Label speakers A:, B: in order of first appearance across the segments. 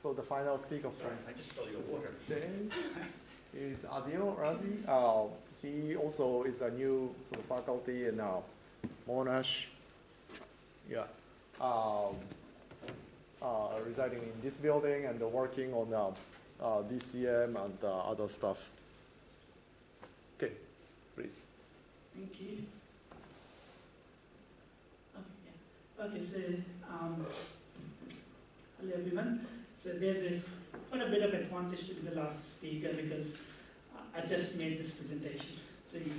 A: So the final speaker.
B: Sorry, I just stole your water.
A: Today is Adeel, Razi. He also is a new sort of faculty in Monash. Yeah. Residing in this building and working on DCM and other stuff. Okay, please.
C: Thank you. Okay, so hello everyone. So there's quite a bit of advantage to be the last speaker because I just made this presentation to you.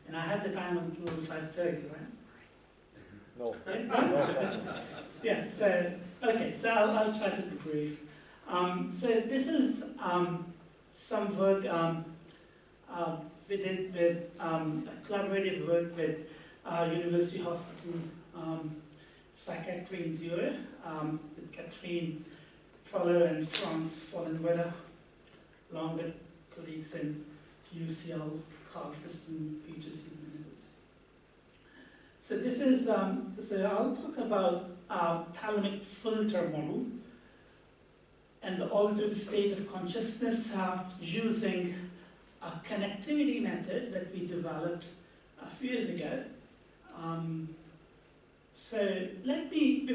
C: And I have the time until 5:30, right?
A: No.
C: Yeah, so, okay, so I'll try to be brief. So this is some work we did with collaborative work with University Hospital Psychiatry in Zurich, with Catherine Proller and Franz Vollenweider, along with colleagues in UCL, Carl Friston, Peters University. So this is, so I'll talk about Thalamic filter model and the altered state of consciousness using a connectivity method that we developed a few years ago. So let me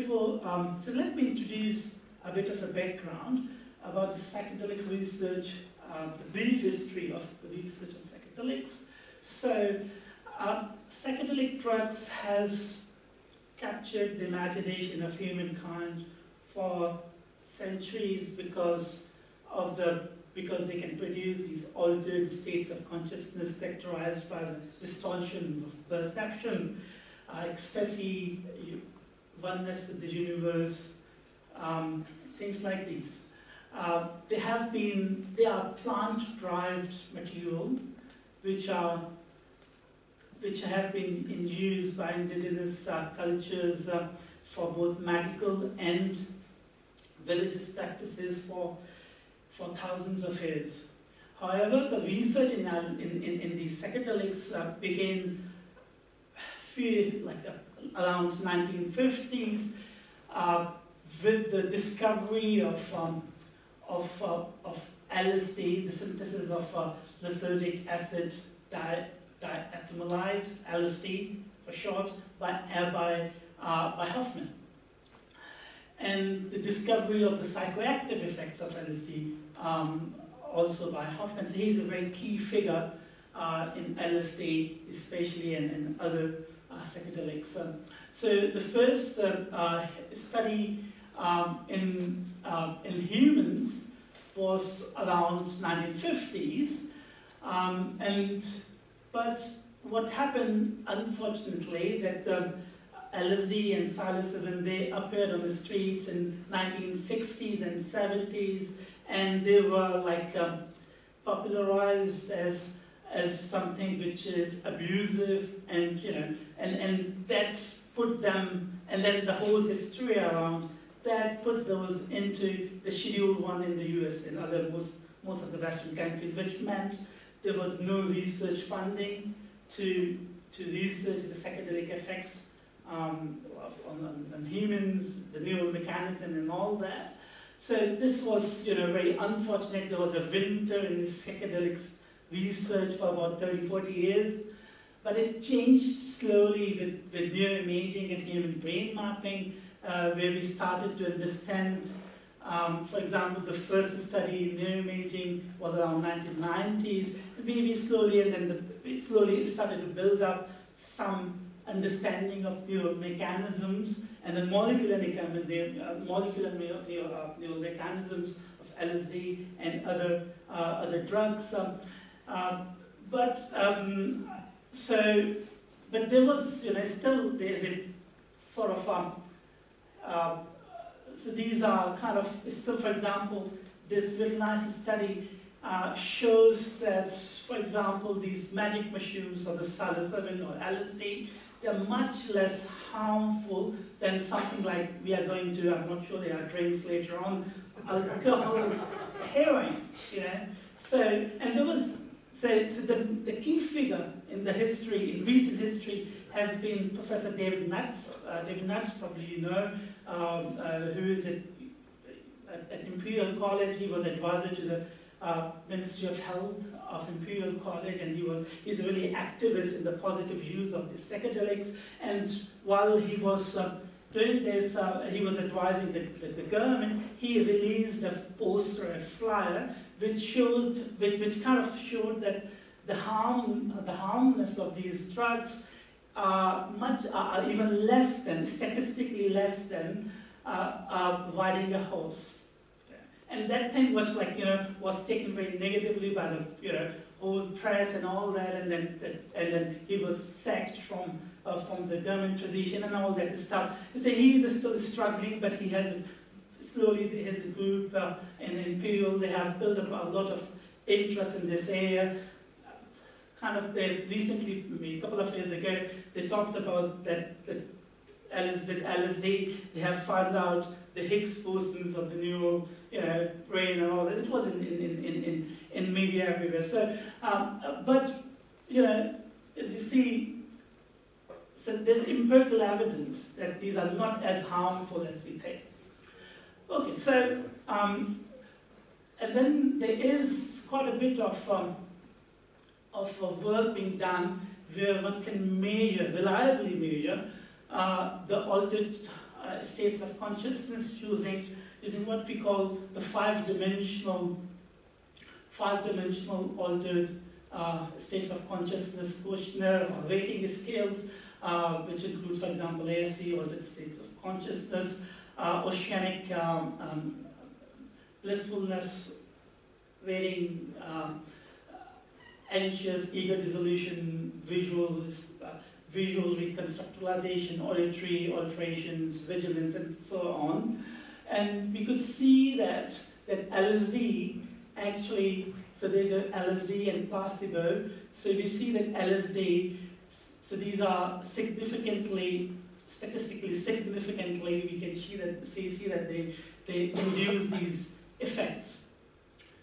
C: introduce a bit of a background about the psychedelic research, the brief history of the research on psychedelics. So psychedelic drugs has captured the imagination of humankind for centuries because they can produce these altered states of consciousness characterized by the distortion of perception, ecstasy, oneness with the universe, things like these. They are plant-derived material which have been in use by indigenous cultures for both medical and religious practices for thousands of years. However, the research in these psychedelics began around 1950s with the discovery of LSD, the synthesis of lysergic acid diethylamide, LSD for short, by Hoffman. And the discovery of the psychoactive effects of LSD also by Hoffman. So he's a very key figure in LSD, especially and other psychedelics. So the first study in humans was around 1950s, but what happened, unfortunately, that LSD and psilocybin, they appeared on the streets in 1960s and 70s, and they were popularized as something which is abusive, and that's put them, and then the whole history around that put those into the Schedule 1 in the US and most of the Western countries, which meant there was no research funding to research the psychedelic effects on humans, the neural mechanism and all that. So this was very unfortunate. There was a winter in psychedelics research for about 30-40 years, but it changed slowly with neuroimaging and human brain mapping, where we started to understand, for example, the first study in neuroimaging was around 1990s. We slowly started to build up some understanding of neural mechanisms and the molecular neural mechanisms of LSD and other drugs. But there was still there's a sort of so these are kind of still, for example, this very nice study shows that, for example, these magic mushrooms or the psilocybin or LSD, they're much less harmful than something like we are going to, I'm not sure there are drinks later on, alcohol, heroin, So, and there was, so the key figure in the history, in recent history, has been Professor David Nutt. David Nutt, probably who is at Imperial College. He was advisor to the Ministry of Health of Imperial College, and he's a really activist in the positive use of the psychedelics. And while he was doing this, he was advising the government. He released a poster, a flyer, which kind of showed that the harmness of these drugs are even less than, statistically less than, providing a horse. And that thing was was taken very negatively by the whole press and all that, and then he was sacked from the government position and all that stuff. So he is still struggling, but he has slowly his group in Imperial, they have built up a lot of interest in this area. They recently, a couple of years ago, they talked about that with LSD, they have found out the Higgs bosons of the neural brain and all that. It was in media everywhere. So, but as you see, so there's empirical evidence that these are not as harmful as we think. Okay, so and then there is quite a bit of work being done where one can reliably measure the altered states of consciousness using what we call the five-dimensional altered states of consciousness questionnaire or rating scales, which includes, for example, ASC, altered states of consciousness, oceanic blissfulness rating, anxious, eager dissolution, visual reconstructualization, auditory alterations, vigilance, and so on. And we could see that LSD actually, so there's a LSD and placebo, so we see that LSD, so these are statistically significantly, we can see that they induce these effects.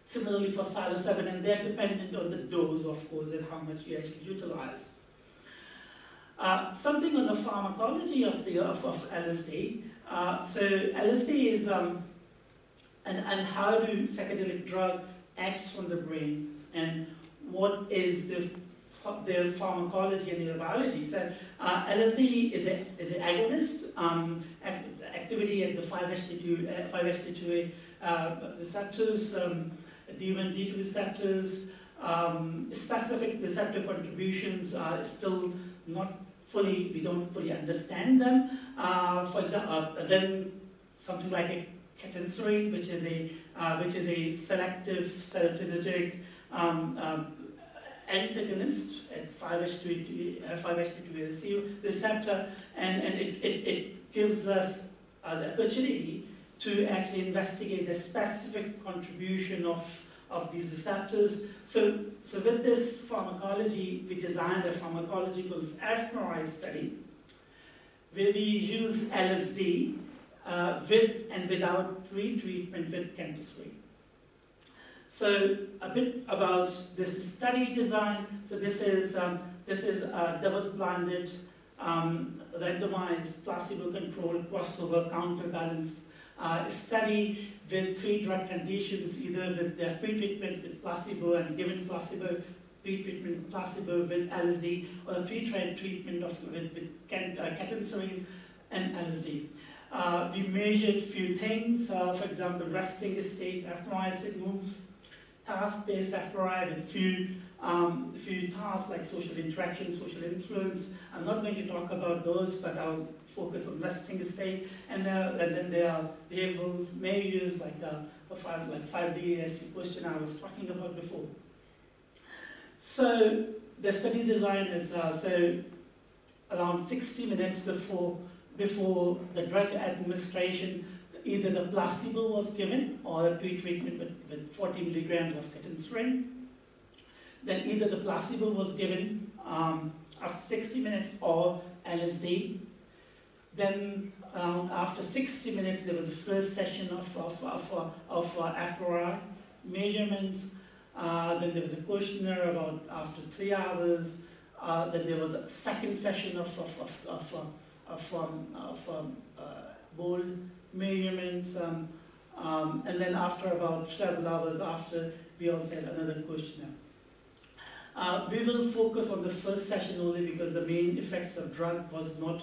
C: Similarly for psilocybin, and they're dependent on the dose, of course, and how much you actually utilize. Something on the pharmacology of LSD. So LSD is, and how do psychedelic drug acts on the brain, and what is their pharmacology and their biology. So LSD is an agonist, activity at the 5-HT2A receptors, D1, D2 receptors. Specific receptor contributions are still not fully, we don't fully understand them. For example, then something like a ketanserin, which is a selective serotonergic antagonist at 5-HT2A receptor, and it gives us the opportunity to actually investigate the specific contribution of these receptors. So with this pharmacology, we designed a pharmacological fMRI study where we use LSD with and without pre-treatment with chemistry. So a bit about this study design. So this is a double-blinded, randomized, placebo-controlled, crossover, counterbalance study with 3 drug conditions, either with their pre-treatment with placebo and given placebo, pre-treatment with placebo with LSD, or a pre-treatment with ketanserin and LSD. We measured few things, for example, resting state, fMRI signals, task-based fMRI with few tasks like social interaction, social influence. I'm not going to talk about those, but I'll focus on resting state. And then there are behavioral measures like 5D ASC question I was talking about before. So the study design is so around 60 minutes before the drug administration, either the placebo was given or a pre-treatment with 40 milligrams of ketanserin. Then either the placebo was given after 60 minutes or LSD. Then after 60 minutes, there was the first session of fMRI measurements. Then there was a questionnaire about after 3 hours. Then there was a second session of bold measurements. And then after about several hours after, we also had another questionnaire. We will focus on the first session only because the main effects of drug was not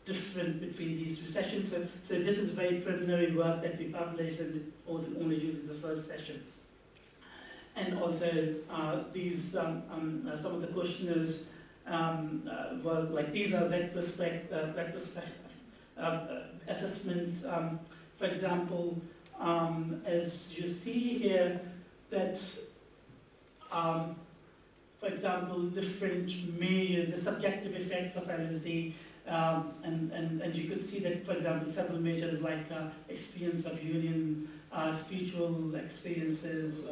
C: different between these two sessions. So this is very preliminary work that we published and only using the first session. And also these some of the questionnaires were like these are retrospect assessments. For example, as you see here, that for example, different measures, the subjective effects of LSD, and you could see that, for example, several measures like experience of union, spiritual experiences,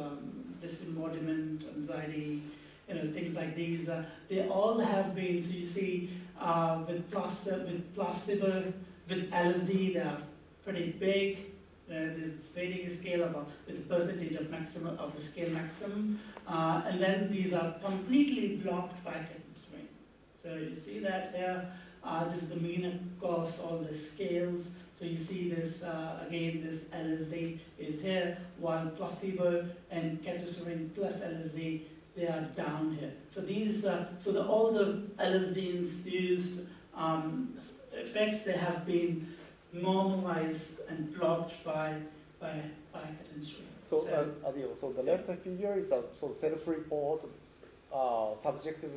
C: disembodiment, anxiety, things like these. They all have been, so you see, with placebo, with LSD, they are pretty big. There's rating scale about with a percentage of maximum of the scale maximum, and then these are completely blocked by chemistry. So you see that here. This is the mean across all the scales. So you see this again. This LSD is here, while placebo and ketosarin plus LSD, they are down here. So these, all the LSD induced effects, they have been normalized and blocked by chemistry.
A: So, Adeel, so the left figure is a self-report, subjective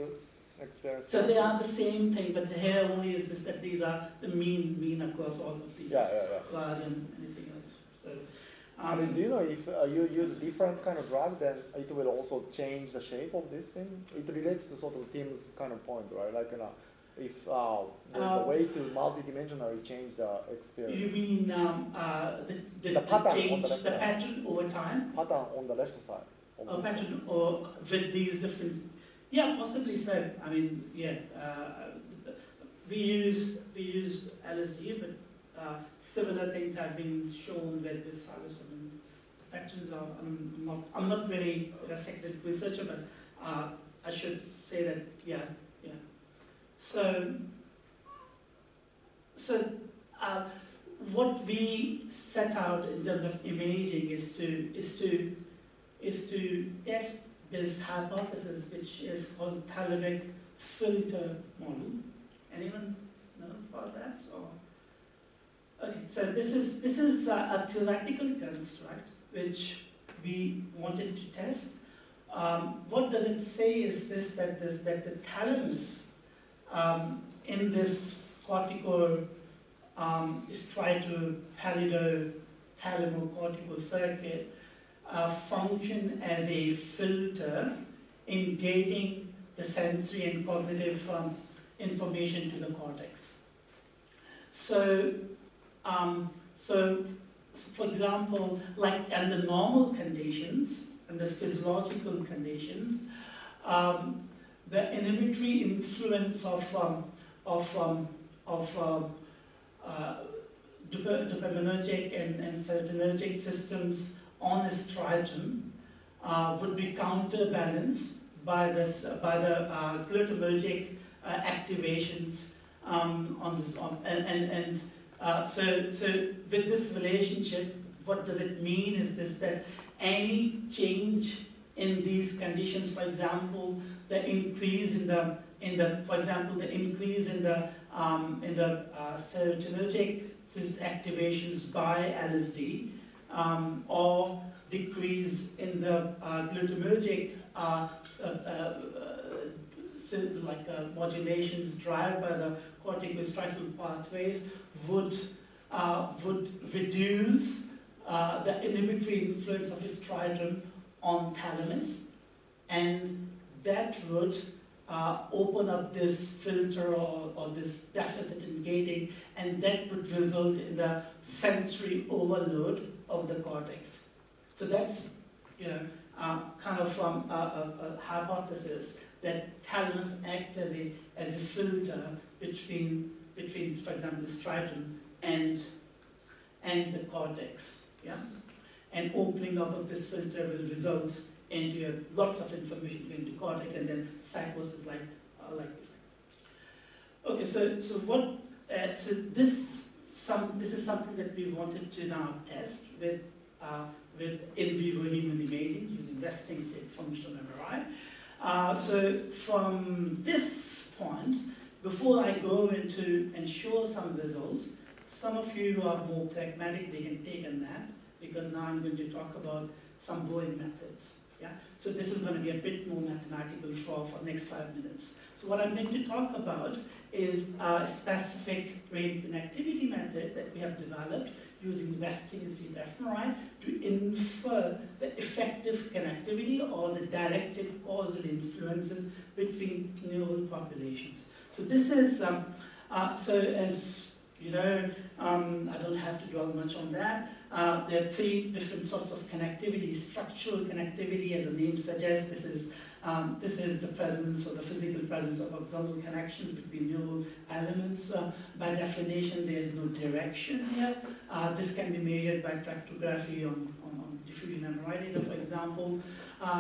A: experience.
C: So they are the same thing, but here only is this that these are the mean across all of these, rather than anything else. So,
A: I mean, do you know if you use a different kind of drug, then it will also change the shape of this thing? It relates to sort of Tim's kind of point, right? Like, if there's a way to multidimensionally change the experience.
C: You mean the
A: pattern
C: change,
A: on the left
C: the
A: side.
C: pattern over time?
A: Pattern on the left side.
C: A pattern or with these different, yeah, possibly so. I mean, yeah, we used LSD, but similar things have been shown with psilocybin. The patterns are, I'm not really a scientific researcher, but I should say that, yeah. So what we set out in terms of imaging is to test this hypothesis, which is called Thalamic filter model. Anyone knows about that? Or? Okay, so this is a theoretical construct which we wanted to test. What does it say is this, that the thalamus in this cortico striato-pallidothalamo-cortical circuit function as a filter in gating the sensory and cognitive information to the cortex. So, for example, like under normal conditions, under physiological conditions, the inhibitory influence of dopaminergic and serotonergic systems on the striatum would be counterbalanced by the glutamatergic activations so with this relationship, what does it mean is this, that any change in these conditions, for example, the increase in the serotonergic activations by LSD, or decrease in the glutamatergic modulations driven by the corticostriatal pathways would reduce the inhibitory influence of the striatum on thalamus, and that would open up this filter or this deficit in gating, and that would result in the sensory overload of the cortex. So that's kind of from a hypothesis that thalamus acts as a filter between, for example, the striatum and the cortex, yeah? And opening up of this filter will result into lots of information going to cortex, and then psychosis like okay, so this is something that we wanted to now test with with in vivo human imaging using resting state functional MRI. So from this point, before I go into and show some results, some of you who are more pragmatic, they can take a nap, because now I'm going to talk about some boring methods. Yeah? So this is going to be a bit more mathematical for next 5 minutes. So what I'm going to talk about is a specific brain connectivity method that we have developed using resting state fMRI to infer the effective connectivity or the directed causal influences between neural populations. So this is, so as you know, I don't have to dwell much on that. There are 3 different sorts of connectivity. Structural connectivity, as the name suggests, this is the presence or the physical presence of axonal connections between neural elements. By definition, there is no direction here. This can be measured by tractography on diffusion MRI data, for example.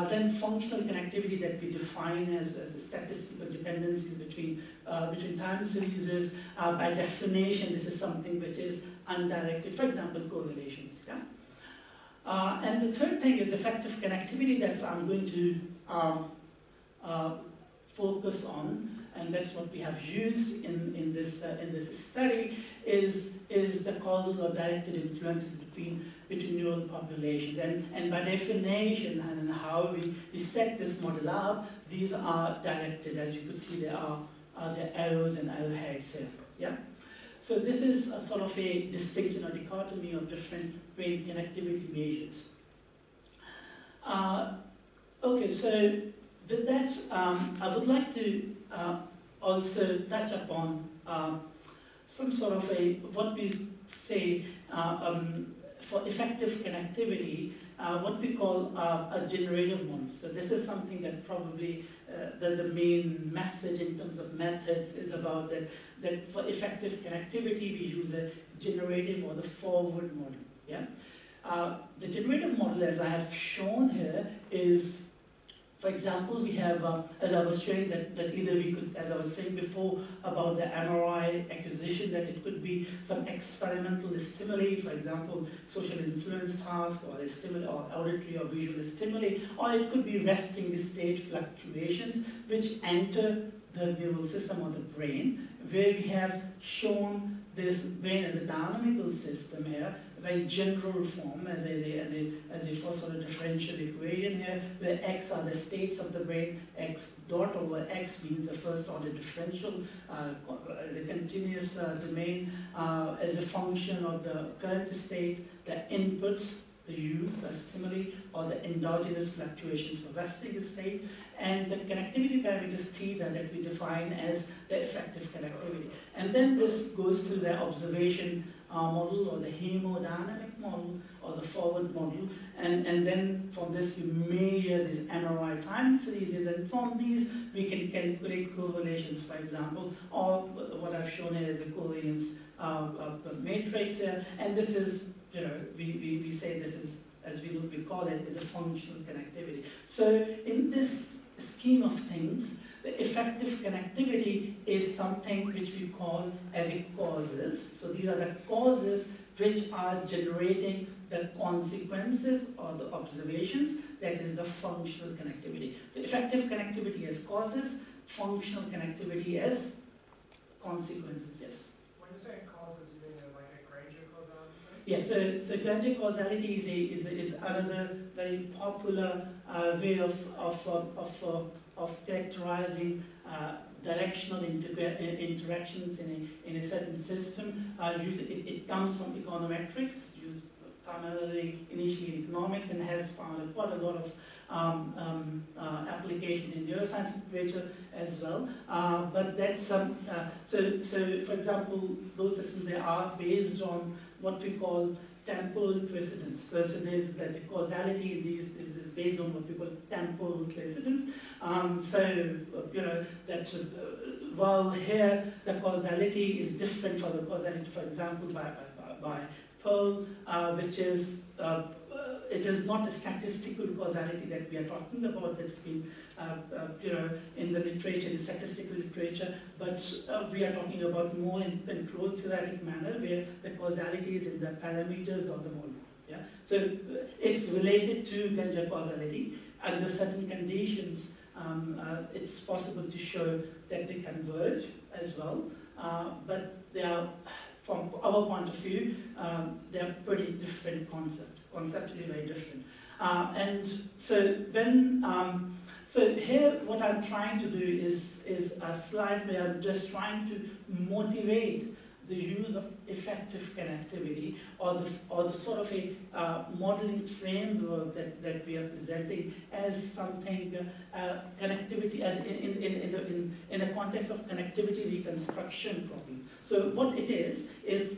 C: Then functional connectivity that we define as a statistical dependency between time series. By definition, this is something which is undirected, for example, correlations. Yeah? And the third thing is effective connectivity that I'm going to focus on, and that's what we have used in this study, is the causal or directed influences between neural populations. And by definition, and how we set this model up, these are directed. As you could see, there are arrows and arrowheads here. Yeah? So this is a sort of a distinction or dichotomy of different brain connectivity measures. Okay, so with that, I would like to also touch upon some sort of what we say for effective connectivity, what we call a generative model. So this is something that probably the main message in terms of methods is about that for effective connectivity we use a generative or the forward model. Yeah? The generative model, as I have shown here, is, for example, we have, as I was showing, that either we could, as I was saying before about the MRI acquisition, that it could be some experimental stimuli, for example, social influence task, or a stimuli, or auditory or visual stimuli, or it could be resting state fluctuations which enter the neural system or the brain, where we have shown this brain as a dynamical system here, a very general form as a first order differential equation here, where x are the states of the brain, x dot over x means the first order differential, the continuous domain as a function of the current state, the inputs, the use, the stimuli, or the endogenous fluctuations for resting state, and the connectivity parameters theta that we define as the effective connectivity. And then this goes to the observation model, or the hemodynamic model, or the forward model, and then from this we measure these MRI time series, and from these we can calculate correlations, for example, or what I've shown here is a covariance matrix here, and this is, you know, we say this is, as we call it, is a functional connectivity. So in this scheme of things, the effective connectivity is something which we call as a causes. So these are the causes which are generating the consequences or the observations. That is the functional connectivity. The effective connectivity as causes, functional connectivity as consequences. Yes.
B: When you say causes, you mean like a Granger causality?
C: Yes. So Granger causality is another very popular way of characterizing directional interactions in a certain system. It comes from econometrics, used primarily initially in economics, and has found quite a lot of application in neuroscience literature as well. But that's so for example, those systems, they are based on what we call temporal precedence. So there's that the causality in these is based on what we call temporal precedence. You know that while here the causality is different from the causality, for example, by Pearl, which is it is not a statistical causality that we are talking about. That's been you know, in the literature, in statistical literature, but we are talking about more in control theoretic manner, where the causality is in the parameters of the model. Yeah? So it's related to ganja causality. Under certain conditions, it's possible to show that they converge as well, but they are, from our point of view, they are pretty different conceptually very different. And so when, so here what I'm trying to do is a slide where I'm just trying to motivate the use of effective connectivity, or the sort of a modeling framework that we are presenting as something, connectivity as in a context of connectivity reconstruction problem. So what it is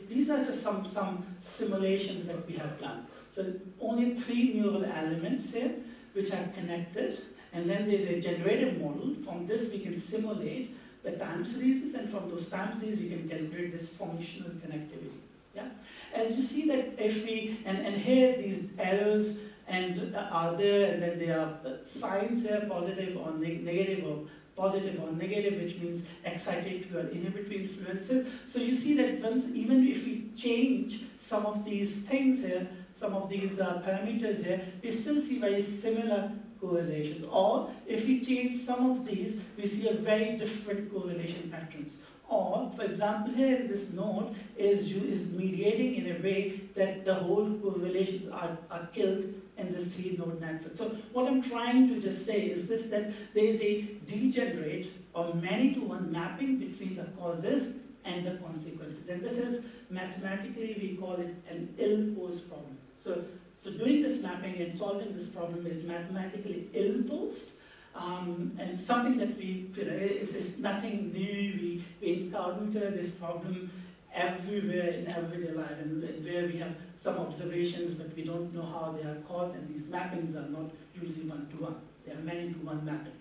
C: these are just some simulations that we have done. So only 3 neural elements here which are connected, and then there's a generative model. From this we can simulate the time series, and from those time series we can calculate this functional connectivity. Yeah? As you see that if we, and here these arrows and are there, and then there are signs here, positive or negative, or positive or negative, which means excitatory or inhibitory influences. So you see that even if we change some of these things here, some of these parameters here, we still see very similar correlations. Or if we change some of these, we see a very different correlation patterns. Or, for example, here this node is mediating in a way that the whole correlations are killed in this 3-node network. So what I'm trying to just say is this, that there is a degenerate or many-to-one mapping between the causes and the consequences. And this is, mathematically, we call it an ill-posed problem. So doing this mapping and solving this problem is mathematically ill-posed, and something that we, is nothing new. We encounter this problem everywhere in everyday life, and where we have some observations, but we don't know how they are caused, and these mappings are not usually one-to-one. They are many-to-one mapping.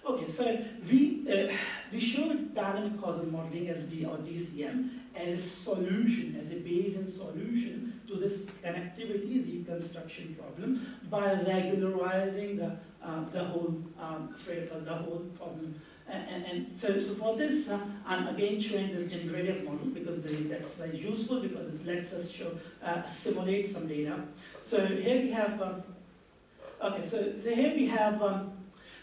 C: Okay, so we showed dynamic causal modeling as or DCM as a solution, as a Bayesian solution to this connectivity reconstruction problem by regularizing the whole the whole problem. And so for this, I'm again showing this generative model because that's very useful, because it lets us simulate some data. So here we have okay. So here we have.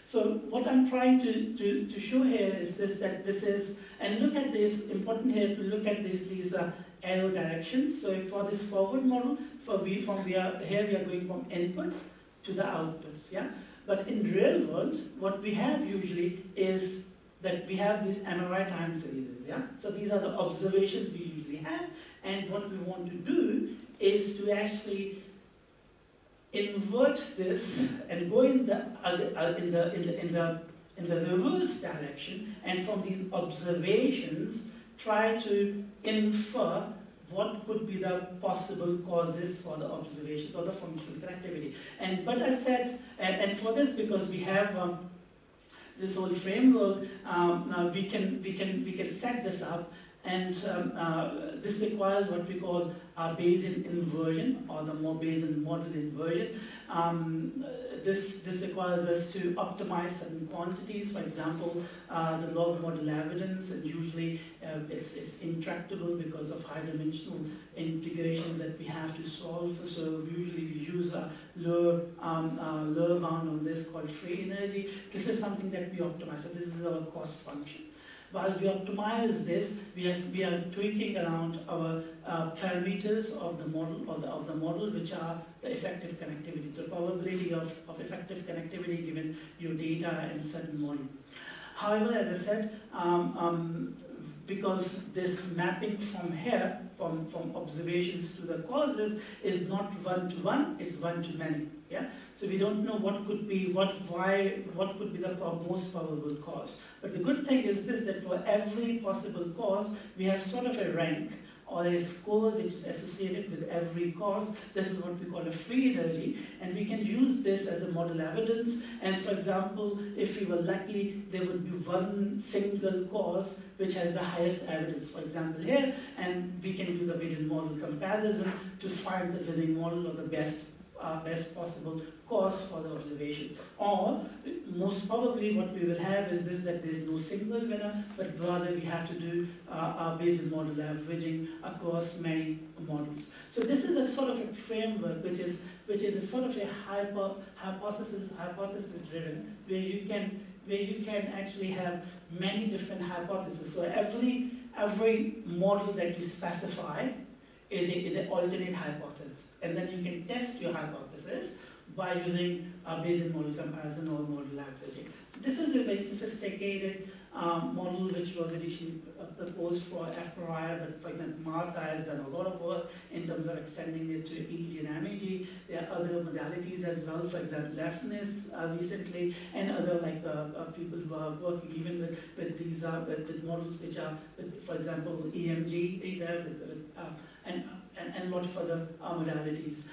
C: So what I'm trying to show here is this, that this is, and look at this, important here to look at these arrow directions. So for this forward model, here we are going from inputs to the outputs, yeah? But in real world, what we have usually is that we have these MRI time series, yeah? So these are the observations we usually have, and what we want to do is to actually invert this and go in the reverse direction, and from these observations try to infer what could be the possible causes for the observations or the functional connectivity. But I said, and for this, because we have this whole framework, we can set this up. And this requires what we call Bayesian inversion, or the more Bayesian model inversion. This requires us to optimize certain quantities. For example, the log model evidence, and usually it's intractable because of high-dimensional integrations that we have to solve. So usually we use a lower bound on this called free energy. This is something that we optimize. So this is our cost function. While we optimize this, we are tweaking around our parameters of the model, of the model, which are the effective connectivity, the probability of effective connectivity given your data and certain volume. However, as I said, because this mapping from here, from observations to the causes, is not one-to-one, it's one-to-many. Yeah? So we don't know what could be what could be the most probable cause. But the good thing is this, that for every possible cause, we have sort of a rank or a score which is associated with every cause. This is what we call a free energy, and we can use this as a model evidence. And for example, if we were lucky, there would be one single cause which has the highest evidence, for example here, and we can use a Bayesian model comparison to find the winning model or the best best possible cost for the observation. Or most probably what we will have is this, that there's no single winner, but rather we have to do our Bayesian model averaging across many models. So this is a sort of a framework which is a sort of a hypothesis driven, where you can actually have many different hypotheses. So every model that you specify is an alternate hypothesis, and then you can test your hypothesis by using a Bayesian model comparison or model averaging. So this is a very sophisticated model which was initially proposed for fMRI, but for example, Martha has done a lot of work in terms of extending it to EEG and MEG. There are other modalities as well, for example, leftness recently, and other people who are working even with these with models which are, for example, EMG data, and a lot of other modalities.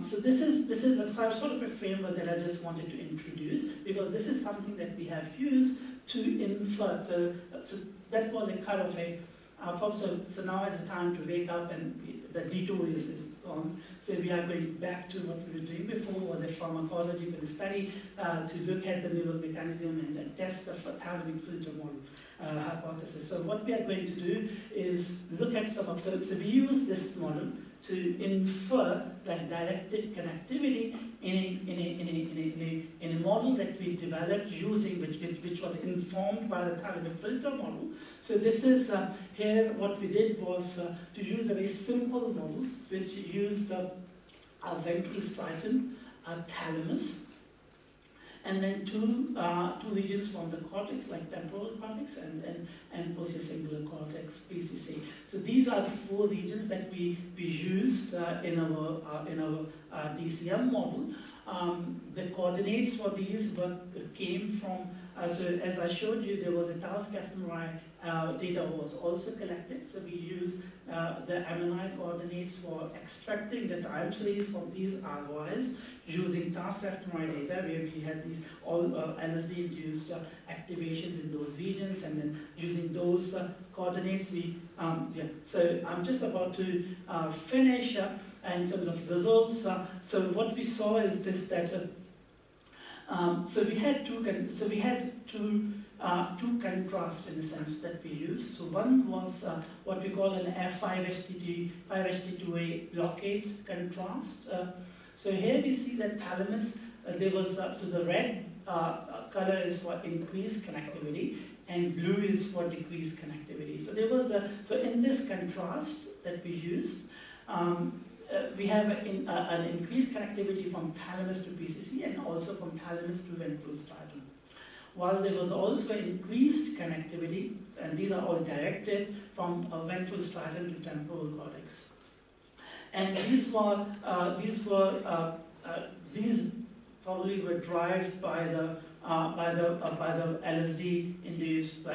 C: So this is a sort of a framework that I just wanted to introduce, because this is something that we have used to infer. So that was a kind of a so now it's the time to wake up, and the detour is gone. So we are going back to what we were doing before, was a pharmacological study to look at the neural mechanism and test the Thalamic filter model hypothesis. So what we are going to do is look at some of, so we use this model to infer that directed connectivity in a model that we developed using, which was informed by the Thalamic filter model. So this is, here what we did was to use a very simple model which used our ventral striatum, our thalamus, and then two regions from the cortex, like temporal cortex and posterior cortex, PCC. So these are the four regions that we used in our DCM model. The coordinates for these came from, so as I showed you, there was a task fMRI data was also collected. So we used the MNI coordinates for extracting the time series from these ROIs using task fMRI data, where we had these all LSD-induced activations in those regions, and then using those coordinates, we So I'm just about to finish in terms of results. So what we saw is this, that so we had two contrasts in a sense that we used. So one was what we call an F5HT2A blockade contrast. So here we see that thalamus, there was, so the red color is for increased connectivity, and blue is for decreased connectivity. So there was so in this contrast that we used, we have an increased connectivity from thalamus to PCC and also from thalamus to ventral striatum. While there was also increased connectivity, and these are all directed from ventral striatum to temporal cortex. And these probably were derived by the LSD induced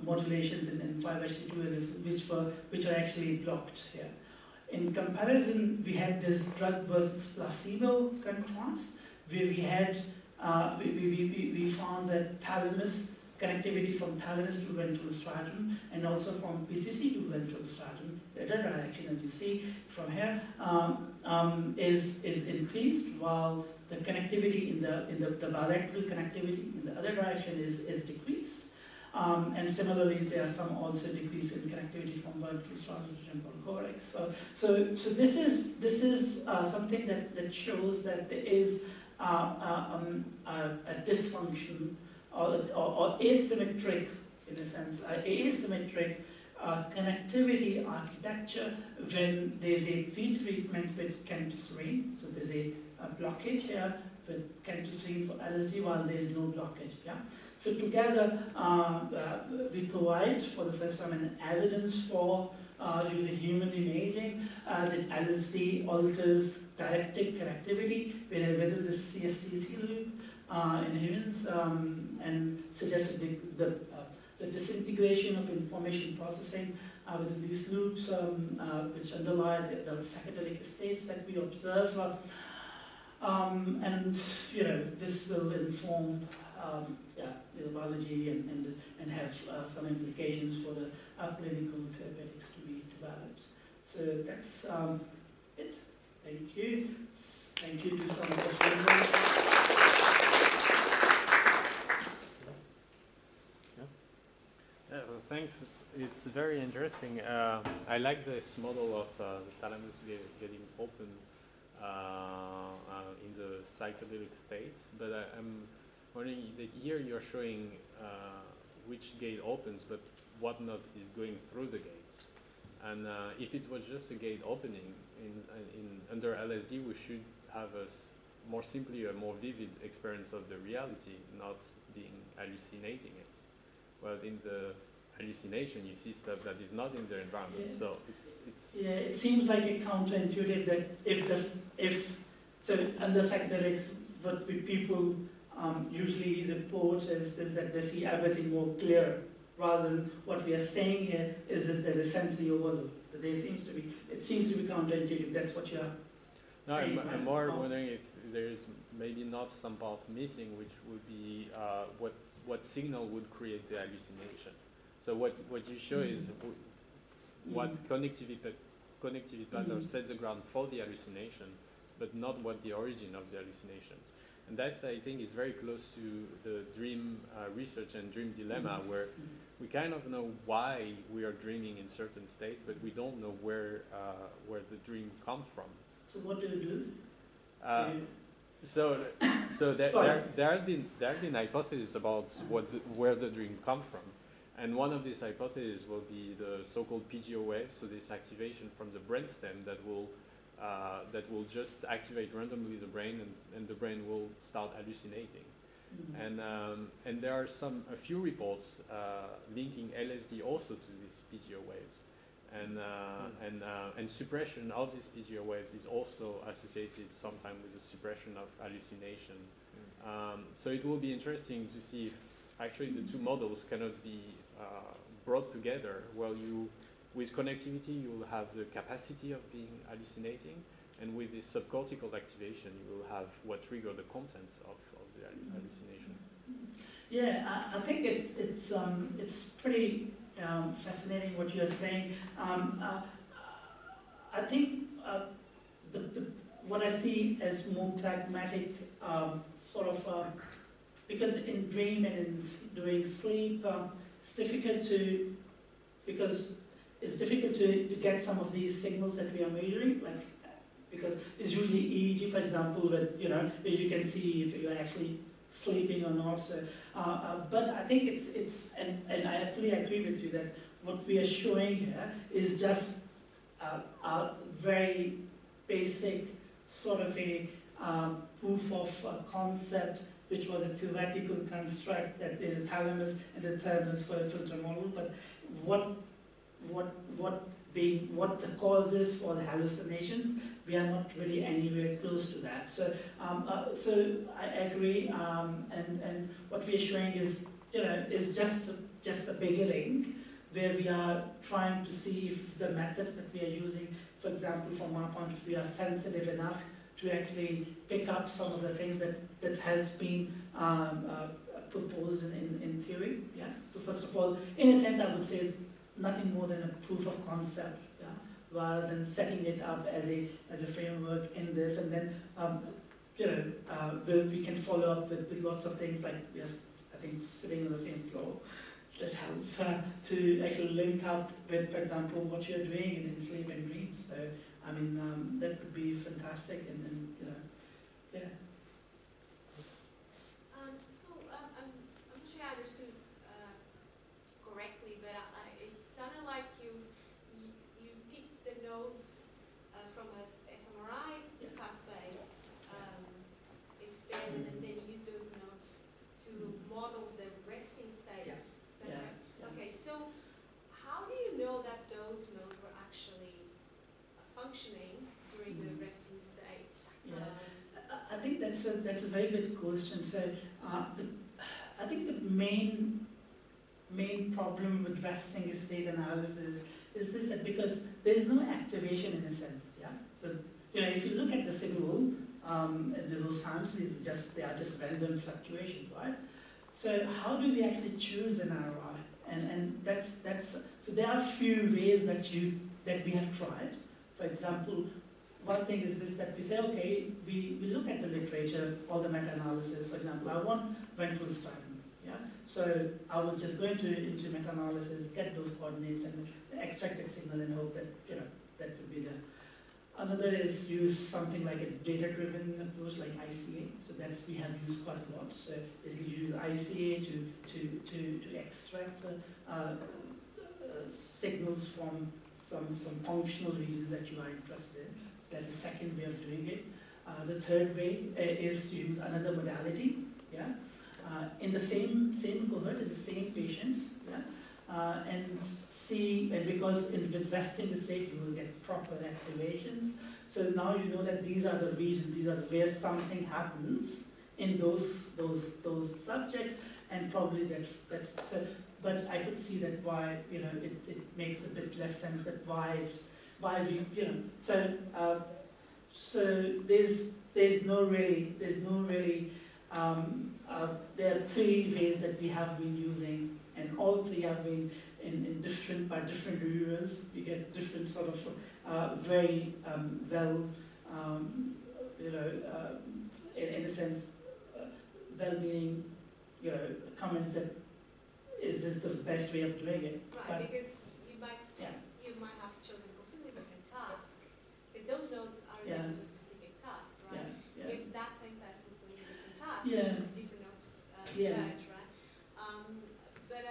C: modulations in 5HT2, which are actually blocked here. In comparison, we had this drug versus placebo contrast, where we had we found that thalamus connectivity from thalamus to ventral striatum, and also from PCC to ventral striatum, the other direction, as you see from here, is increased, while the connectivity in the bilateral connectivity in the other direction is decreased. And similarly, there are some also decrease in connectivity from ventral striatum to temporal cortex. So this is something that shows that there is a dysfunction or asymmetric, in a sense, asymmetric connectivity architecture when there's a pre-treatment with kentoserine. So there's a blockage here with kentoserine for LSD, while there's no blockage. Yeah. So together, we provide for the first time an evidence for using human imaging that LSD alters directed connectivity within the CSTC loop in humans, and suggested the disintegration of information processing within these loops, which underlie the psychedelic states that we observe. And this will inform the biology and have some implications for the clinical therapeutics to be developed. So that's it. Thank you. Thank you to some of the speakers.
D: Well, thanks. It's very interesting. I like this model of the thalamus getting open in the psychedelic states, but I'm wondering that here you're showing which gate opens, but what node is going through the gate. And if it was just a gate opening under LSD, we should have more simply a more vivid experience of the reality, not being hallucinating it. Well, in the hallucination, you see stuff that is not in the environment. Yeah. So it's
C: yeah. It seems like a counterintuitive that if under psychedelics, what people usually report is that they see everything more clear, rather than what we are saying here is that essentially overload. So it seems to be counterintuitive. That's what you are saying.
D: No, I'm more wondering if there is maybe not some part missing, which would be what signal would create the hallucination. So what you show is what connectivity pattern sets the ground for the hallucination, but not what the origin of the hallucination. And that, I think, is very close to the dream research and dream dilemma, where we kind of know why we are dreaming in certain states, but we don't know where the dream comes from.
C: So what do you do?
D: So there have been hypotheses about where the dream comes from, and one of these hypotheses will be the so-called PGO wave, so this activation from the brainstem that will just activate randomly the brain, and the brain will start hallucinating. And there are a few reports linking LSD also to these PGO waves. And suppression of these PGO waves is also associated sometimes with the suppression of hallucination. So it will be interesting to see if actually the two models cannot be brought together. Well, with connectivity, you will have the capacity of being hallucinating, and with the subcortical activation, you will have what trigger the contents of the hallucination.
C: Yeah, I think it's pretty fascinating what you're saying. I think what I see as more pragmatic because in dream and in doing sleep, it's difficult to get some of these signals that we are measuring, because it's usually EEG, for example, that you can see if you're actually sleeping or not. So, but I think and I fully agree with you that what we are showing here is just a very basic sort of a proof of concept, which was a theoretical construct that there's a thalamus and the thalamus for a filter model. But what the cause is for the hallucinations, we are not really anywhere close to that. So, so I agree. And what we are showing is just a beginning, where we are trying to see if the methods that we are using, for example, from our point of view, are sensitive enough to actually pick up some of the things that has been proposed in theory. Yeah. So first of all, in a sense, I would say it's nothing more than a proof of concept, yeah, rather than setting it up as a framework in this, and then we can follow up with lots of things like I think sitting on the same floor. That helps to actually link up with, for example, what you're doing in sleep and dreams. So, I mean, that would be fantastic, and yeah.
E: So, I'm not sure I understood correctly, but it sounded like you picked the nodes from a fMRI task-based experiment, and then you use those nodes to model the resting state.
C: Yes.
E: Yeah. Right? Okay, so how do you know that those nodes were actually functioning during the resting state?
C: Yeah. I think that's a very good question. So I think the main problem with resting state analysis is this, that because there's no activation in a sense. Yeah. So if you look at the signal at those times, they are just random fluctuations, right? So how do we actually choose an ROI? And that's so there are a few ways that we have tried. For example, one thing is this, that we say, okay, we look at the literature, all the meta-analysis. For example, I want ventral striatum. Yeah? So I will just go into meta-analysis, get those coordinates, and extract that signal and hope that that would be there. Another is use something like a data-driven approach, like ICA. So that's we have used quite a lot. So is we use ICA to extract signals from some functional regions that you are interested in. That's the second way of doing it. The third way is to use another modality. Yeah. In the same cohort, in the same patients. Yeah. And see, and because with resting the state, you will get proper activations. So now you know that these are the regions, these are where something happens in those subjects, and probably that's so. But I could see that why it makes a bit less sense that why we so there's no really there are three ways that we have been using, and all three have been in different areas. We get different sort of very well, in a sense, well-meaning, comments that is this the best way of doing it?
E: Right,
C: but,
E: because you might have chosen a completely different task, because those nodes are related to a specific task, right?
C: Yeah.
E: If that same task was doing a different task, different nodes emerge, right? But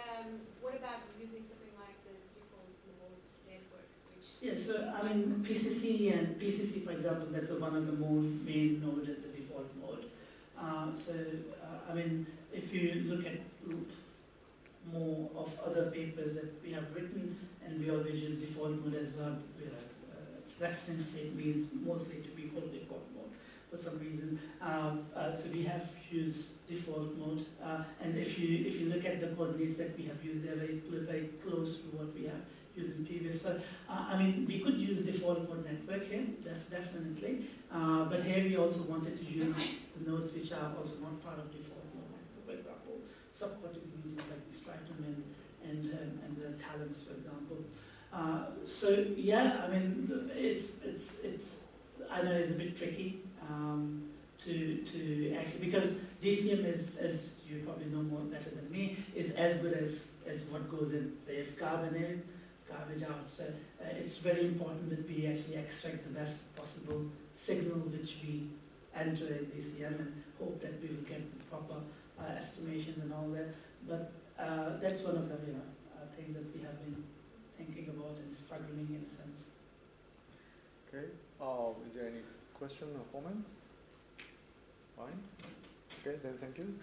E: what about using something like the default mode network, which
C: so I mean PCC, for example, that's one of the main node at the default mode. I mean, if you look at more of other papers that we have written, and we always use default mode as resting state means mostly to be called default mode for some reason. So we have used default mode, and if you look at the coordinates that we have used, they're very close to what we have used in previous. So I mean, we could use default mode network here, definitely, but here we also wanted to use the nodes which are also not part of default mode network, for example, subcortical regions like the striatum and the thalamus, for example. So yeah, I mean, it's I know it's a bit tricky to actually, because DCM is, as you probably know more better than me, is as good as what goes in. So if carbon in, garbage out. So it's very important that we actually extract the best possible signal which we enter in DCM, and hope that we will get the proper estimations and all that. But that's one of the things that we have been thinking about and struggling in a sense.
A: Okay. Is there any question or comments? Fine. Okay, then thank you.